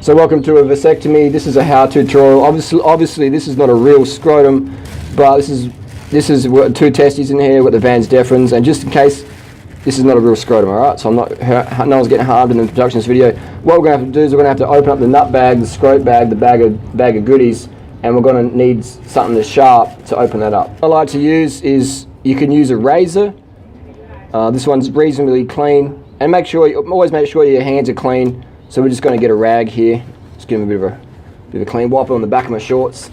So welcome to a vasectomy. This is a how-to tutorial. Obviously this is not a real scrotum, but this is what, two testes in here with the Van Deferens, and just in case this is not a real scrotum, alright? So no one's getting harmed in the production of this video. What we're going to have to do is we're going to have to open up the nut bag, the scrot bag, the bag of goodies, and we're going to need something that's sharp to open that up. What I like to use is, you can use a razor. This one's reasonably clean, and always make sure your hands are clean. So we're just going to get a rag here. Just give them a bit of a clean wipe on the back of my shorts.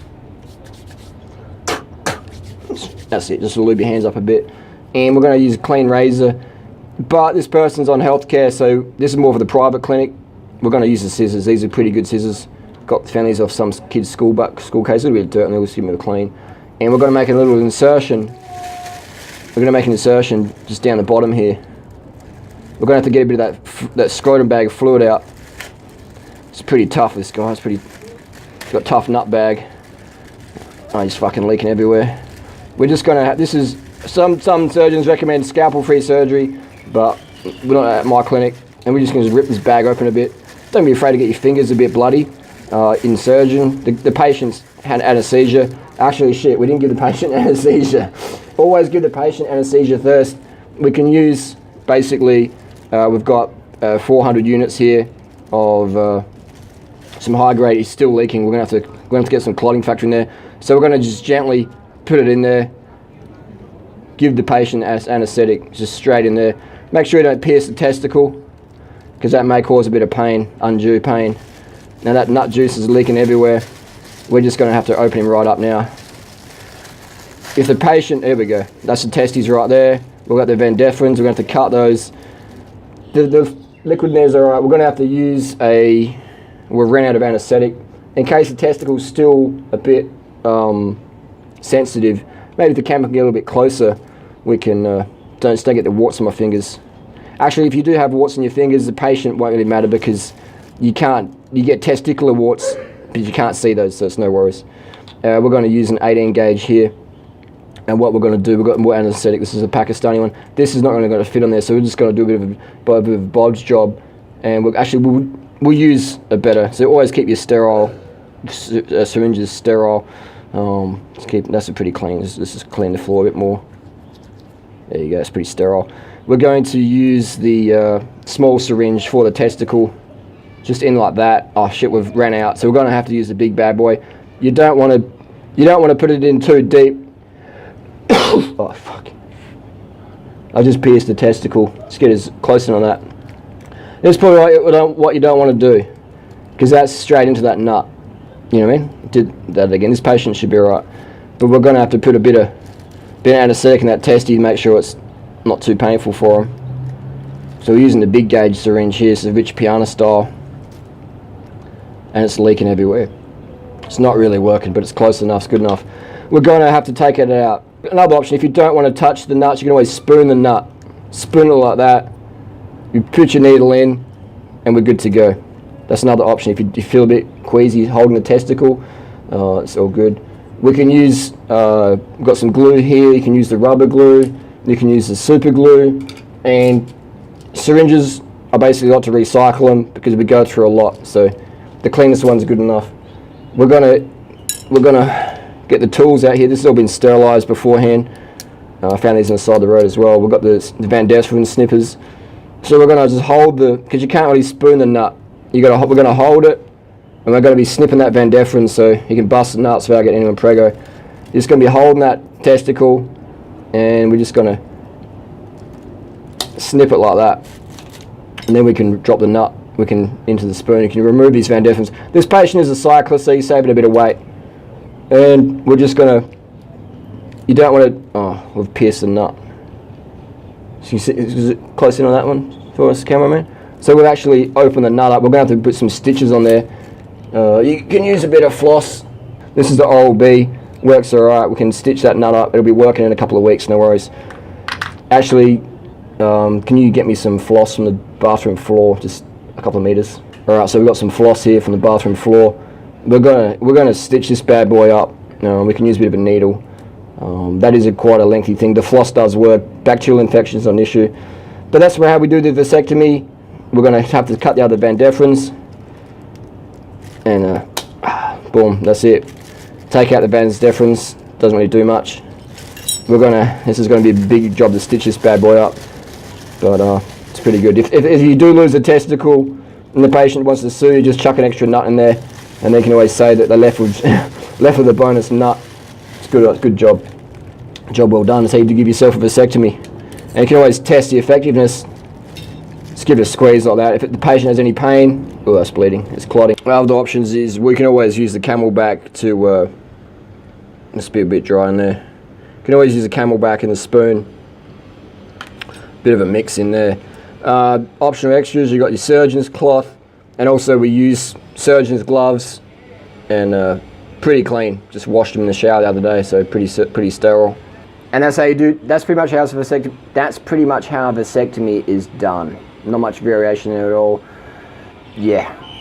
That's it. Just to lube your hands up a bit, and we're going to use a clean razor. But this person's on healthcare, so this is more for the private clinic. We're going to use the scissors. These are pretty good scissors. Got the families off some kids' school case, a little bit of dirt, and they'll just give them a clean. And we're going to make a little insertion. We're going to make an insertion just down the bottom here. We're going to have to get a bit of that scrotum bag of fluid out. It's pretty tough, this guy. He's got a tough nut bag. Oh, he's fucking leaking everywhere. We're just going to have, this is, some surgeons recommend scalpel-free surgery, but we're not at my clinic, and we're just going to rip this bag open a bit. Don't be afraid to get your fingers a bit bloody. Insertion. The patient's had anesthesia. Actually, shit, we didn't give the patient anesthesia. Always give the patient anesthesia first. We can use, basically, we've got 400 units here of some high grade. Is still leaking. We're going to have to get some clotting factor in there. So we're going to just gently put it in there. Give the patient anesthetic just straight in there. Make sure you don't pierce the testicle, because that may cause a bit of pain, undue pain. Now that nut juice is leaking everywhere. We're just going to have to open him right up now. If the patient, there we go. That's the testes right there. We've got the Van Deferens. We're going to have to cut those. The liquid in there is alright. We're going to have to use we've ran out of anesthetic. In case the testicle's still a bit sensitive, maybe if the camera can get a little bit closer, we can, don't get the warts on my fingers. Actually, if you do have warts on your fingers, the patient won't really matter, because you get testicular warts, but you can't see those, so it's no worries. We're going to use an 18 gauge here. And what we're going to do, we've got more anesthetic. This is a Pakistani one. This is not really going to fit on there, so we're just going to do a bit of a bodge job. And we'll use a better. So always keep your sterile syringes sterile. That's a pretty clean. Let's just clean the floor a bit more. There you go. It's pretty sterile. We're going to use the small syringe for the testicle, just in like that. Oh shit, we've ran out. So we're going to have to use the big bad boy. You don't want to put it in too deep. Oh fuck. I just pierced the testicle. Let's get as close in on that. That's probably what you don't want to do, because that's straight into that nut. You know what I mean? Did that again. This patient should be alright. But we're going to have to put a bit of anesthetic in that testy to make sure it's not too painful for him. So we're using the big gauge syringe here. It's a rich piano style. And it's leaking everywhere. It's not really working, but it's close enough. It's good enough. We're going to have to take it out. Another option, if you don't want to touch the nuts, you can always spoon the nut. Spoon it like that. You put your needle in, and we're good to go. That's another option. If you feel a bit queasy holding the testicle, it's all good. We can use, we've got some glue here. You can use the rubber glue. You can use the super glue. And syringes, I basically like to recycle them, because we go through a lot. So the cleanest one's good enough. We're gonna get the tools out here. This has all been sterilized beforehand. I found these on the side of the road as well. We've got the Van Deferens snippers. So we're going to just hold because you can't really spoon the nut. We're going to hold it, and we're going to be snipping that Van Deferens so you can bust the nuts without getting anyone prego. You're just going to be holding that testicle, and we're just going to snip it like that. And then we can drop the nut. We can into the spoon. You can remove these Van Deferens. This patient is a cyclist, so you're saving a bit of weight. And we're just going to, you don't want to, oh, we've pierced the nut. So you see, is it close in on that one for us, cameraman? So we've actually opened the nut up. We're going to have to put some stitches on there. You can use a bit of floss. This is the Oral-B. Works alright. We can stitch that nut up. It'll be working in a couple of weeks, no worries. Actually, can you get me some floss from the bathroom floor? Just a couple of meters. Alright, so we've got some floss here from the bathroom floor. We're gonna stitch this bad boy up. We can use a bit of a needle. That is quite a lengthy thing. The floss does work. Bacterial infections are an issue. But that's how we do the vasectomy. We're going to have to cut the other Van Deferens. and boom, that's it. Take out the vas deferens, doesn't really do much. This is gonna be a big job to stitch this bad boy up, but it's pretty good. If you do lose a testicle and the patient wants to sue you, just chuck an extra nut in there, and they can always say that they're left with left with a bonus nut. It's good job well done. So you do give yourself a vasectomy, and you can always test the effectiveness. Just give it a squeeze like that. If the patient has any pain, oh, that's bleeding, it's clotting. Well, other options is we can always use the Camelback to. Let's be a bit dry in there. You can always use a Camelback and the spoon. Bit of a mix in there. Optional extras, you got your surgeon's cloth, and also we use surgeon's gloves, and pretty clean. Just washed them in the shower the other day, so pretty sterile. And that's how you do. That's pretty much how a vasectomy. That's pretty much how a vasectomy is done. Not much variation there at all. Yeah.